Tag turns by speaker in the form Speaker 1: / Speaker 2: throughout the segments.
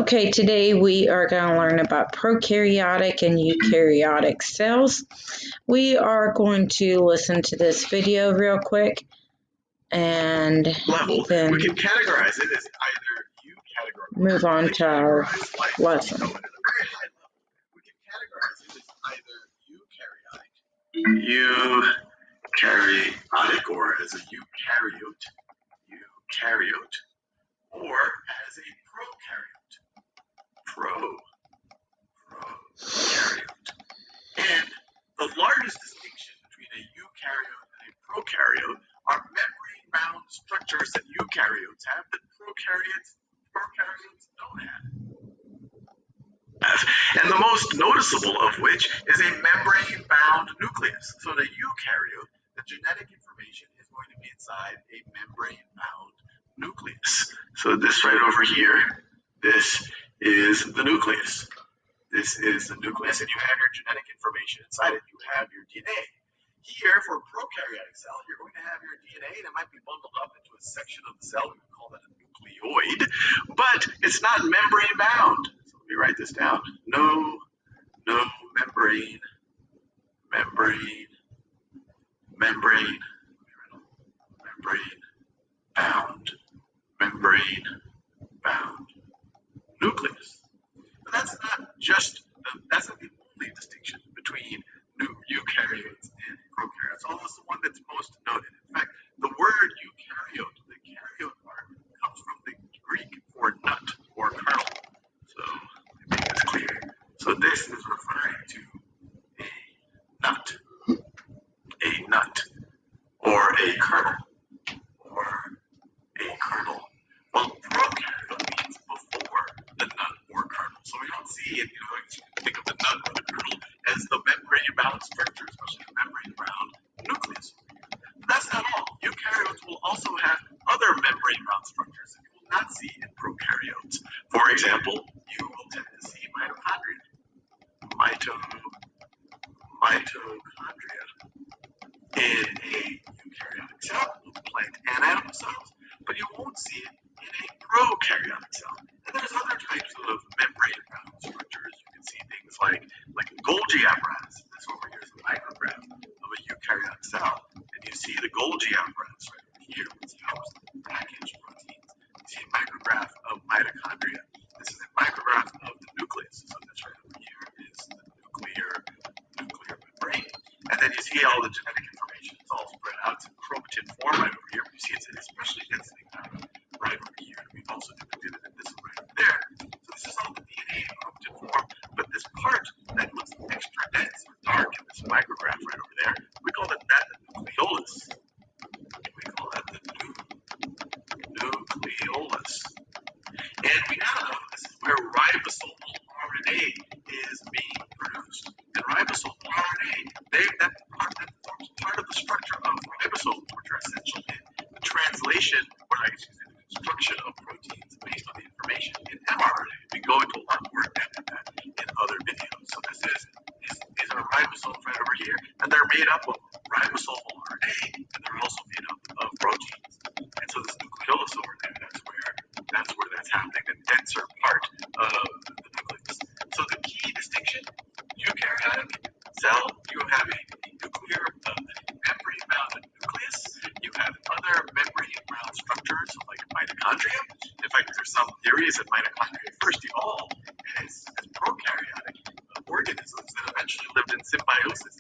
Speaker 1: Okay, today we are going to learn about prokaryotic and eukaryotic cells. We are going to listen to this video real quick and
Speaker 2: level,
Speaker 1: then
Speaker 2: we can categorize it as either eukaryotic
Speaker 1: move on to our lesson.
Speaker 2: At a very high level, we can categorize it as either eukaryotic, or as a eukaryote, or as a prokaryote. And the largest distinction between a eukaryote and a prokaryote are membrane-bound structures that eukaryotes have that prokaryotes don't have. And the most noticeable of which is a membrane-bound nucleus. So the eukaryote, the genetic information is going to be inside a membrane-bound nucleus. So this right over here, this is the nucleus. This is the nucleus, and you have your genetic information inside it. You have your DNA. Here, for a prokaryotic cell, you're going to have your DNA, and it might be bundled up into a section of the cell. We would call that a nucleoid, but it's not membrane bound. So let me write this down. No membrane bound nucleus. But that's not the only distinction between eukaryotes and prokaryotes, although it's the one that's most noted. In fact, the word eukaryote, the karyote part, comes from the Greek for nut or kernel. So let me make this clear. So this is referring to a nut, or a kernel, Well, prokaryote means before the nut or kernel. So we don't see it, you can think of the nut or the kernel as the membrane-bound structure, especially the membrane-bound nucleus. But that's not all. Eukaryotes will also have other membrane-bound structures that you will not see in prokaryotes. For example, you will tend to see mitochondria. Mitochondria in a eukaryotic cell, plant and animal cells, but you won't see it in a prokaryotic cell. And there's other types of membrane-bound structures. You can see things like a Golgi apparatus. This over here is a micrograph of a eukaryotic cell, and you see the Golgi apparatus right over here, which helps package proteins. You see a micrograph of mitochondria. This is a micrograph of the nucleus. So this right over here is the nuclear membrane. And then you see all the genetic information. It's all spread out. It's in chromatin form right over here. You see it's especially density right over here. We've also depicted it in this one right over there. So this is all the DNA in chromatin form. But this part that looks extra dense or dark in this micrograph right over there, we call that the nucleolus. And we now know this is where ribosomal RNA is being produced. And ribosomal RNA, that forms part of the structure of ribosomes, which are essential in the translation, the construction of proteins based on the information in mRNA. We go into a lot more depth in that in other videos. So these are ribosomes right over here, and they're made up of ribosomal RNA, and they're also made up of proteins. And so this nucleolus over there, that's where that's happening, the denser part of the nucleus. So the key distinction, eukaryotic cell, you have a nuclear membrane-bound nucleus. You have other membrane-bound structures like mitochondria. In fact, there's some theories that mitochondria first evolved as prokaryotic organisms that eventually lived in symbiosis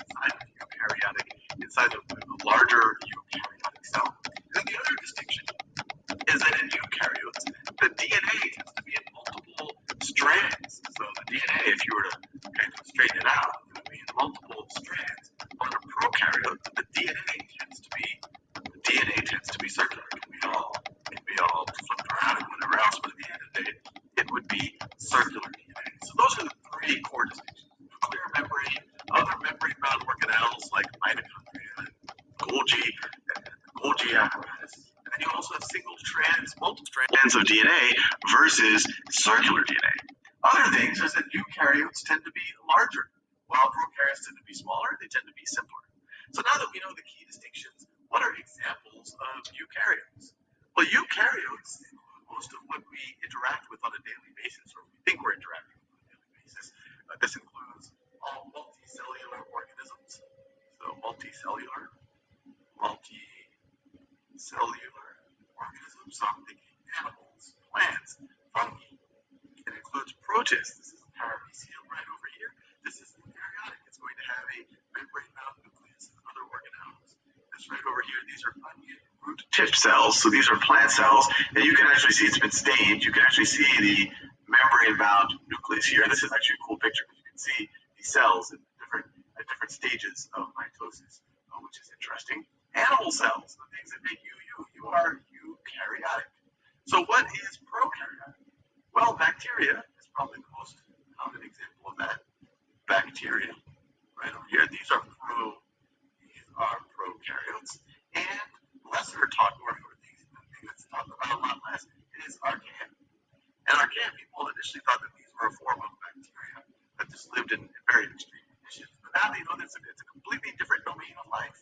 Speaker 2: inside of a larger eukaryotic cell. And the other distinction is that in eukaryotes, the DNA tends to be in multiple strands. So the DNA, if you were to kind of straighten it out, it would be in multiple strands. On a prokaryote, the DNA tends to be circular. It can be all flipped around and whatever else, but at the end of the day, it would be circular DNA. So those are the three core distinctions: nuclear membrane, other membrane-bound organelles like mitochondria and Golgi apparatus. And then you also have multiple strands of DNA versus circular DNA. Other things is that eukaryotes tend to be larger, while prokaryotes tend to be smaller. They tend to be simpler. So now that we know the key distinctions, what are examples of eukaryotes? Well, eukaryotes include most of what we interact with on a daily basis, or we protist. This is a paramecium right over here. This is eukaryotic. It's going to have a membrane-bound nucleus and other organelles. This right over here, these are onion root tip cells. So these are plant cells, and you can actually see it's been stained. You can actually see the membrane-bound nucleus here. This is actually a cool picture because you can see these cells at different stages of mitosis, which is interesting. Animal cells, the things that make you, you are eukaryotic. So what is prokaryotic? Well, bacteria is probably the most common example of that. Bacteria, right over here. These are prokaryotes. And lesser talked about, or things that's talked about a lot less, is archaea. And archaea people initially thought that these were a form of bacteria that just lived in very extreme conditions. But now they know that it's a completely different domain of life.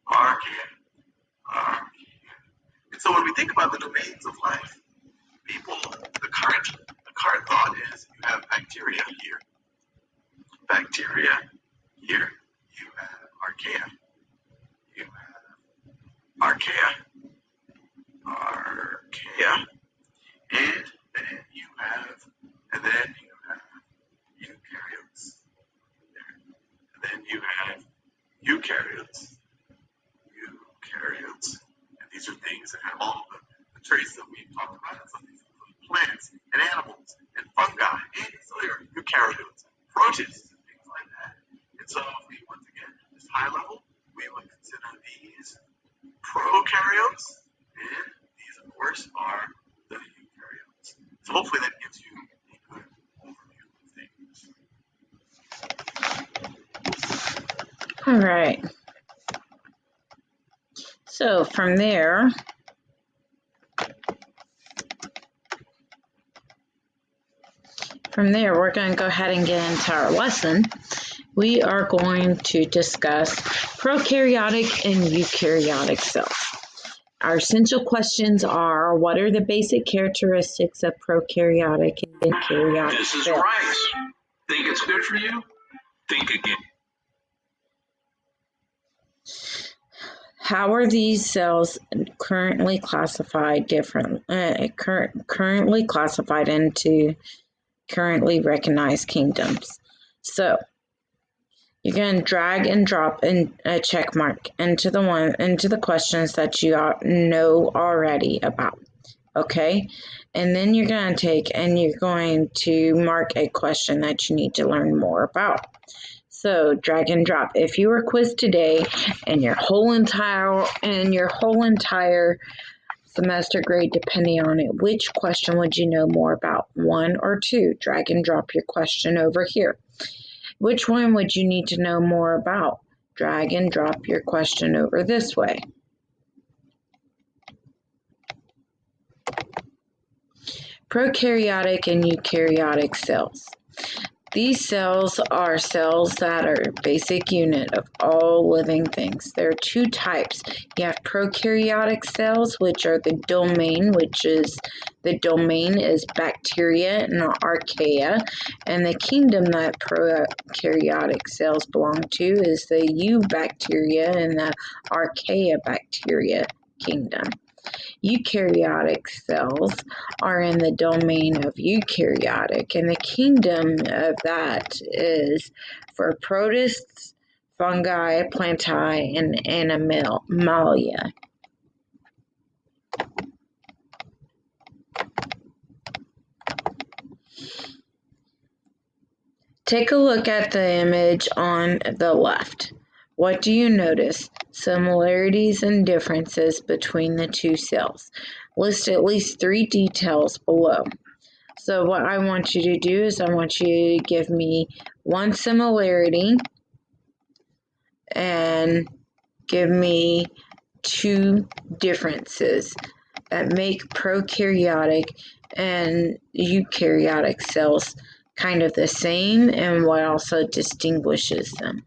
Speaker 2: Archaea. And so when we think about the domains of life, people, the current thought is you have bacteria here. Bacteria here. You have archaea. You have archaea. And then you have eukaryotes. There. And then you have eukaryotes. And these are things that have all the traits that we've talked about. So these include plants and animals and fungi and eukaryotes, protists, and things like that. And so if we, once again, just high level, we would consider these prokaryotes, and these, of course, are the eukaryotes. So hopefully that gives you a good overview of things.
Speaker 1: All right. So from there, we're going to go ahead and get into our lesson. We are going to discuss prokaryotic and eukaryotic cells. Our essential questions are, what are the basic characteristics of prokaryotic and eukaryotic cells?
Speaker 2: This is rice. Think it's good for you? Think again.
Speaker 1: How are these cells currently classified into currently recognized kingdoms? So you're going to drag and drop in a check mark into the questions that you know already about. Okay, and then you're going to take and you're going to mark a question that you need to learn more about. So drag and drop. If you were quizzed today and your whole entire semester grade depending on it, which question would you know more about? 1 or 2? Drag and drop your question over here. Which one would you need to know more about? Drag and drop your question over this way. Prokaryotic and eukaryotic cells. These cells are cells that are a basic unit of all living things. There are 2 types. You have prokaryotic cells, which are the domain is bacteria and archaea, and the kingdom that prokaryotic cells belong to is the eubacteria and the archaea bacteria kingdom. Eukaryotic cells are in the domain of eukaryotic, and the kingdom of that is for protists, fungi, plantae, and animalia. Take a look at the image on the left. What do you notice? Similarities and differences between the 2 cells. List at least 3 details below. So what I want you to do is I want you to give me 1 similarity and give me 2 differences that make prokaryotic and eukaryotic cells kind of the same and what also distinguishes them.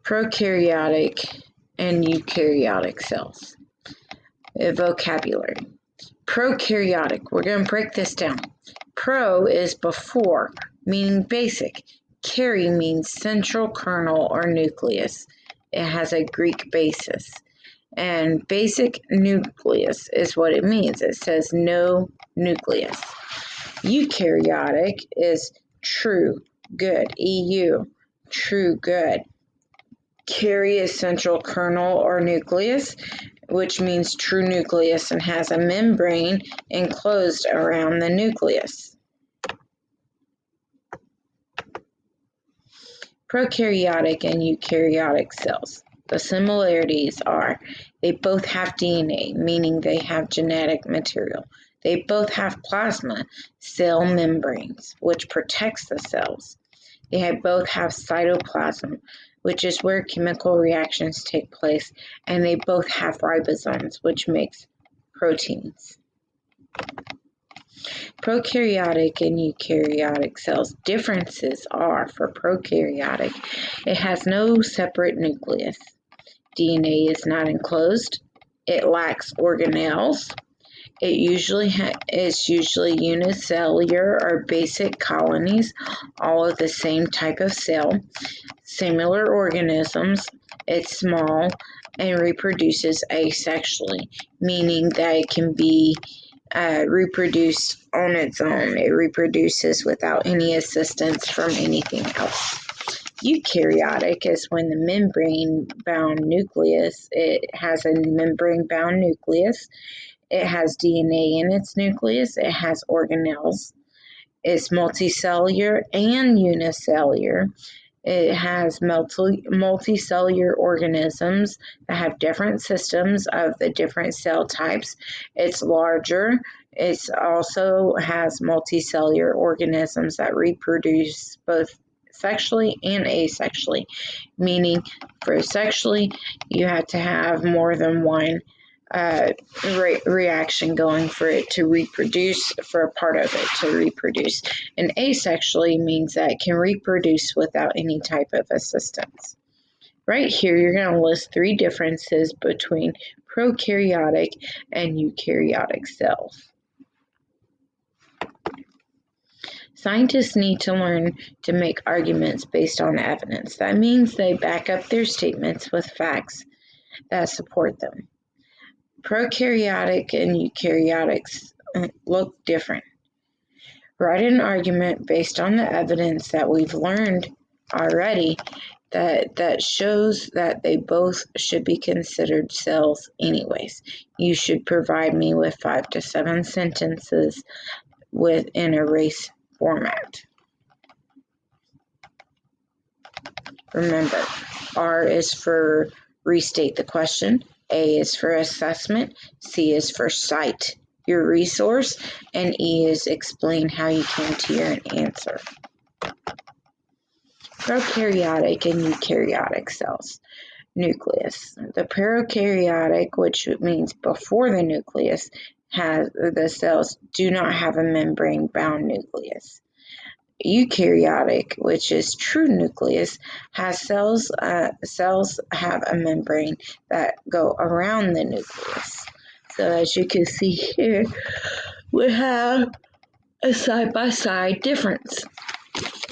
Speaker 1: Prokaryotic and eukaryotic cells. Vocabulary. Prokaryotic, we're going to break this down. Pro is before, meaning basic. Kary means central kernel or nucleus. It has a Greek basis. And basic nucleus is what it means. It says no nucleus. Eukaryotic is true good, EU, true good. Carry a central kernel or nucleus, which means true nucleus and has a membrane enclosed around the nucleus. Prokaryotic and eukaryotic cells. The similarities are they both have DNA, meaning they have genetic material. They both have plasma, cell membranes, which protects the cells. They both have cytoplasm, which is where chemical reactions take place, and they both have ribosomes, which makes proteins. Prokaryotic and eukaryotic cells. Differences are for prokaryotic, it has no separate nucleus. DNA is not enclosed. It lacks organelles. It is usually unicellular or basic colonies, all of the same type of cell. Similar organisms. It's small and reproduces asexually, meaning that it can be reproduced on its own. It reproduces without any assistance from anything else. Eukaryotic is when the membrane-bound nucleus, it has a membrane-bound nucleus. It has DNA in its nucleus. It has organelles. It's multicellular and unicellular. It has multicellular organisms that have different systems of the different cell types. It's larger. It also has multicellular organisms that reproduce both sexually and asexually, meaning for sexually, you have to have more than one reaction going for it to reproduce, for a part of it to reproduce. And asexually means that it can reproduce without any type of assistance. Right here, you're going to list 3 differences between prokaryotic and eukaryotic cells. Scientists need to learn to make arguments based on evidence. That means they back up their statements with facts that support them. Prokaryotic and eukaryotics look different. Write an argument based on the evidence that we've learned already that shows that they both should be considered cells anyways. You should provide me with 5 to 7 sentences within a race format. Remember, R is for restate the question, A is for assessment, C is for cite your resource, and E is explain how you came to your answer. Prokaryotic and eukaryotic cells. Nucleus. The prokaryotic, which means before the nucleus, the cells do not have a membrane-bound nucleus. Eukaryotic, which is true nucleus, has cells have a membrane that go around the nucleus. So as you can see here, we have a side-by-side difference.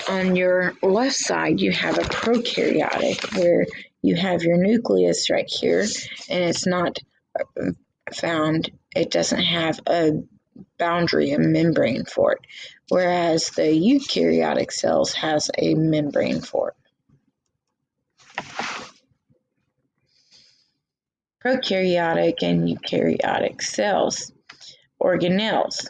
Speaker 1: On your left side, you have a prokaryotic, where you have your nucleus right here, and it's not found, it doesn't have a boundary, a membrane for it, whereas the eukaryotic cells has a membrane for it. Prokaryotic and eukaryotic cells. Organelles.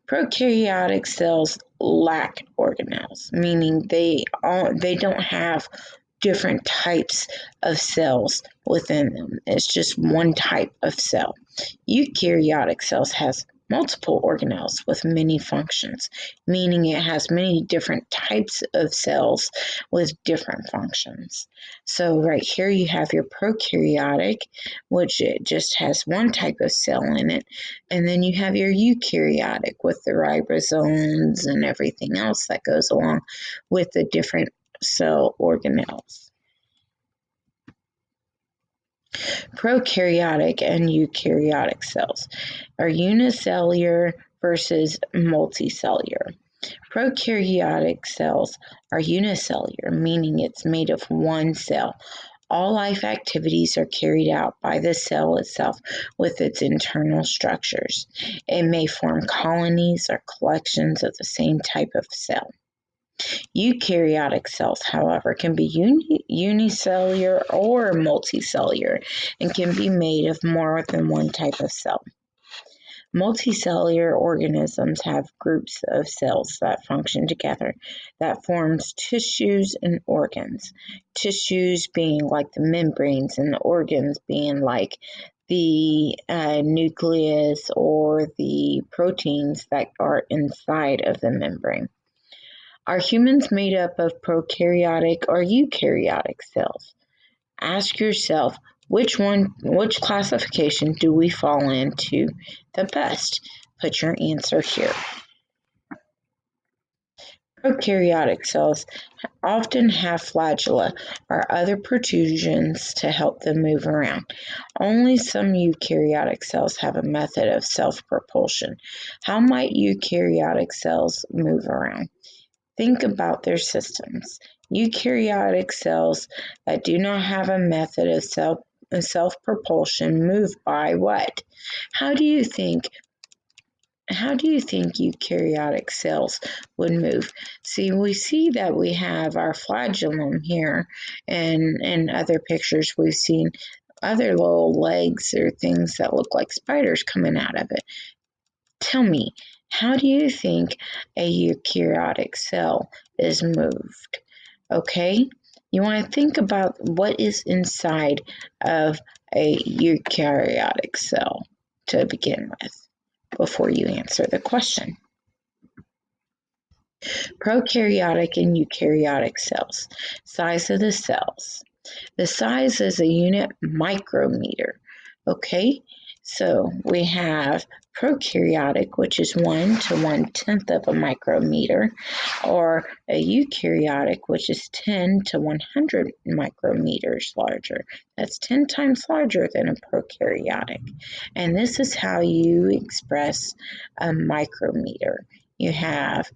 Speaker 1: Prokaryotic cells lack organelles, meaning they don't have different types of cells within them. It's just one type of cell. Eukaryotic cells has multiple organelles with many functions, meaning it has many different types of cells with different functions. So right here you have your prokaryotic, which it just has one type of cell in it, and then you have your eukaryotic with the ribosomes and everything else that goes along with the different cell organelles. Prokaryotic and eukaryotic cells are unicellular versus multicellular. Prokaryotic cells are unicellular, meaning it's made of one cell. All life activities are carried out by the cell itself with its internal structures. It may form colonies or collections of the same type of cell. Eukaryotic cells, however, can be unicellular or multicellular and can be made of more than one type of cell. Multicellular organisms have groups of cells that function together that forms tissues and organs. Tissues being like the membranes and the organs being like the nucleus or the proteins that are inside of the membrane. Are humans made up of prokaryotic or eukaryotic cells? Ask yourself, which classification do we fall into the best? Put your answer here. Prokaryotic cells often have flagella or other protrusions to help them move around. Only some eukaryotic cells have a method of self-propulsion. How might eukaryotic cells move around? Think about their systems. Eukaryotic cells that do not have a method of self-propulsion move by what? How do you think eukaryotic cells would move? See, we see that we have our flagellum here, and in other pictures we've seen other little legs or things that look like spiders coming out of it. Tell me, how do you think a eukaryotic cell is moved? Okay, you want to think about what is inside of a eukaryotic cell to begin with before you answer the question. Prokaryotic and eukaryotic cells. Size of the cells. The size is a unit micrometer. Okay, so we have prokaryotic, which is 1 to 1/10 of a micrometer, or a eukaryotic, which is 10 to 100 micrometers larger. That's 10 times larger than a prokaryotic. And this is how you express a micrometer. You have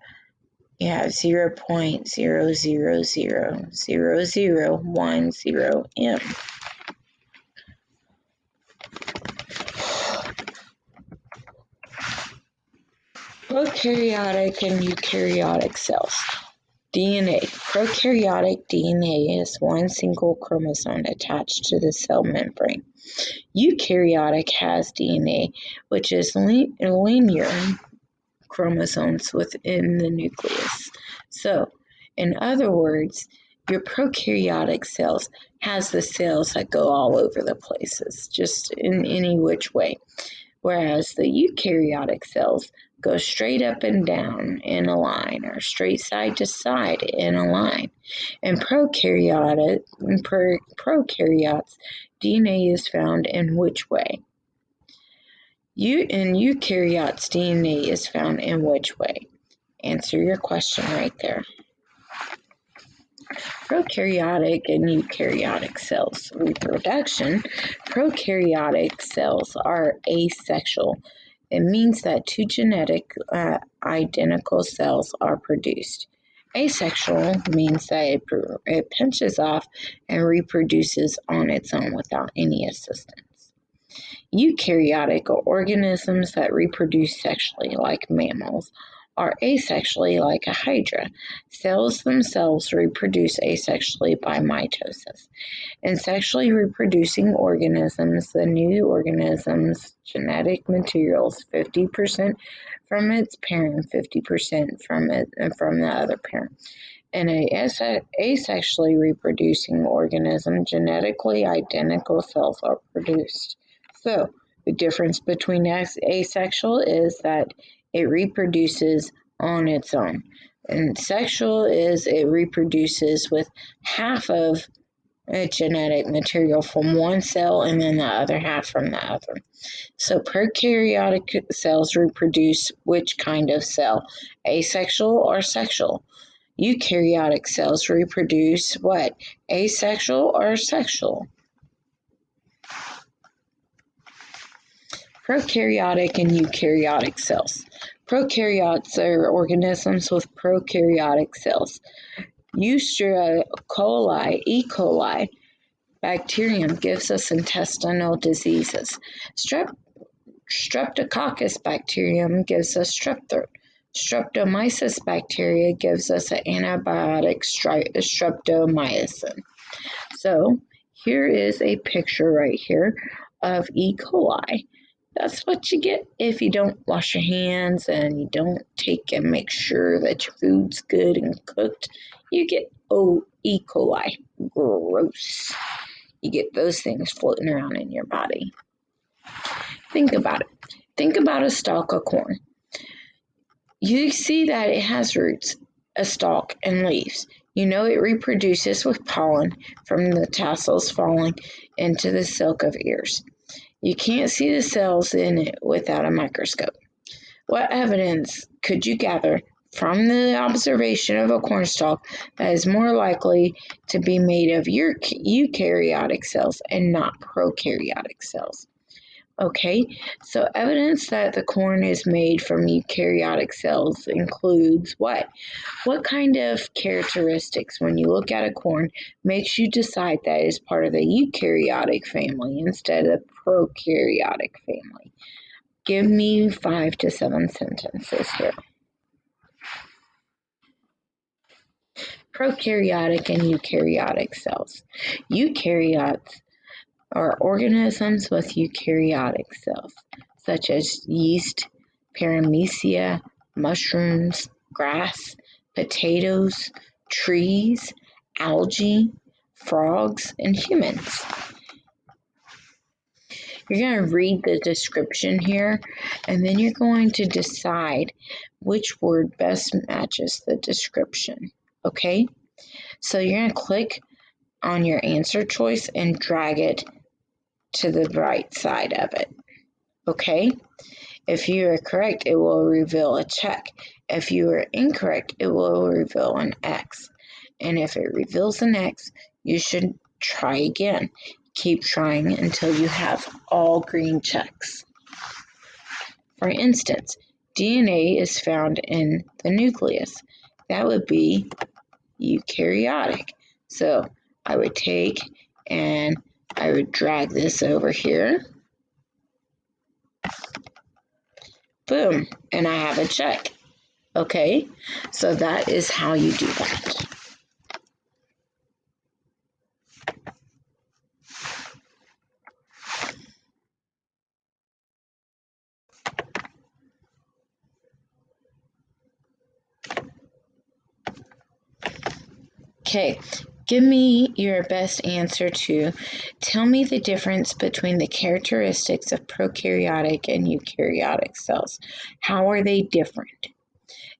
Speaker 1: 0.0000010 M. Prokaryotic and eukaryotic cells. DNA. Prokaryotic DNA is one single chromosome attached to the cell membrane. Eukaryotic has DNA, which is linear chromosomes within the nucleus. So, in other words, your prokaryotic cells has the cells that go all over the places, just in any which way, whereas the eukaryotic cells go straight up and down in a line or straight side to side in a line. In prokaryotes, DNA is found in which way? In eukaryotes, DNA is found in which way? Answer your question right there. Prokaryotic and eukaryotic cells reproduction. Prokaryotic cells are asexual. It means that two genetic identical cells are produced. Asexual means that it pinches off and reproduces on its own without any assistance. Eukaryotic organisms that reproduce sexually, like mammals, are asexually, like a hydra. Cells themselves reproduce asexually by mitosis. In sexually reproducing organisms, the new organism's genetic material is 50% from its parent, 50% from the other parent. In an asexually reproducing organism, genetically identical cells are produced. So, the difference between asexual is that it reproduces on its own. And sexual is it reproduces with half of a genetic material from one cell and then the other half from the other. So prokaryotic cells reproduce which kind of cell? Asexual or sexual? Eukaryotic cells reproduce what? Asexual or sexual? Prokaryotic and eukaryotic cells. Prokaryotes are organisms with prokaryotic cells. Escherichia coli, E. coli, bacterium gives us intestinal diseases. Streptococcus bacterium gives us strep throat. Streptomyces bacteria gives us an antibiotic, streptomycin. So here is a picture right here of E. coli. That's what you get if you don't wash your hands and you don't take and make sure that your food's good and cooked. You get E. coli. Gross. You get those things floating around in your body. Think about it. Think about a stalk of corn. You see that it has roots, a stalk, and leaves. You know it reproduces with pollen from the tassels falling into the silk of ears. You can't see the cells in it without a microscope. What evidence could you gather from the observation of a cornstalk that is more likely to be made of eukaryotic cells and not prokaryotic cells? Okay, so evidence that the corn is made from eukaryotic cells includes what? What kind of characteristics, when you look at a corn, makes you decide that it is part of the eukaryotic family instead of prokaryotic family? Give me 5 to 7 sentences here. Prokaryotic and eukaryotic cells. Eukaryotes are organisms with eukaryotic cells, such as yeast, paramecia, mushrooms, grass, potatoes, trees, algae, frogs, and humans. You're going to read the description here, and then you're going to decide which word best matches the description. Okay? So you're going to click on your answer choice and drag it to the right side of it. Okay? If you are correct, it will reveal a check. If you are incorrect, it will reveal an X. And if it reveals an X, you should try again. Keep trying until you have all green checks. For instance, DNA is found in the nucleus. That would be eukaryotic. So I would take and I would drag this over here. Boom, and I have a check. Okay, so that is how you do that. Okay, give me your best answer to tell me the difference between the characteristics of prokaryotic and eukaryotic cells. How are they different?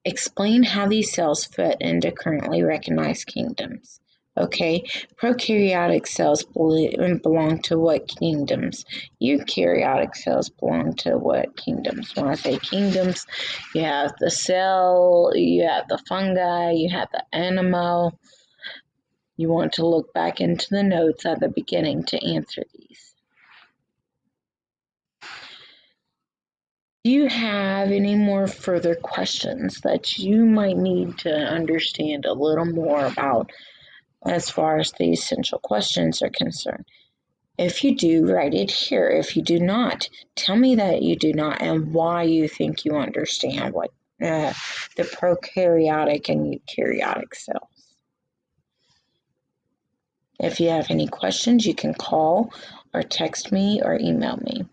Speaker 1: Explain how these cells fit into currently recognized kingdoms. Okay, prokaryotic cells belong to what kingdoms? Eukaryotic cells belong to what kingdoms? When I say kingdoms, you have the cell, you have the fungi, you have the animal. You want to look back into the notes at the beginning to answer these. Do you have any more further questions that you might need to understand a little more about as far as the essential questions are concerned? If you do, write it here. If you do not, tell me that you do not and why you think you understand what the prokaryotic and eukaryotic cells. If you have any questions, you can call or text me or email me.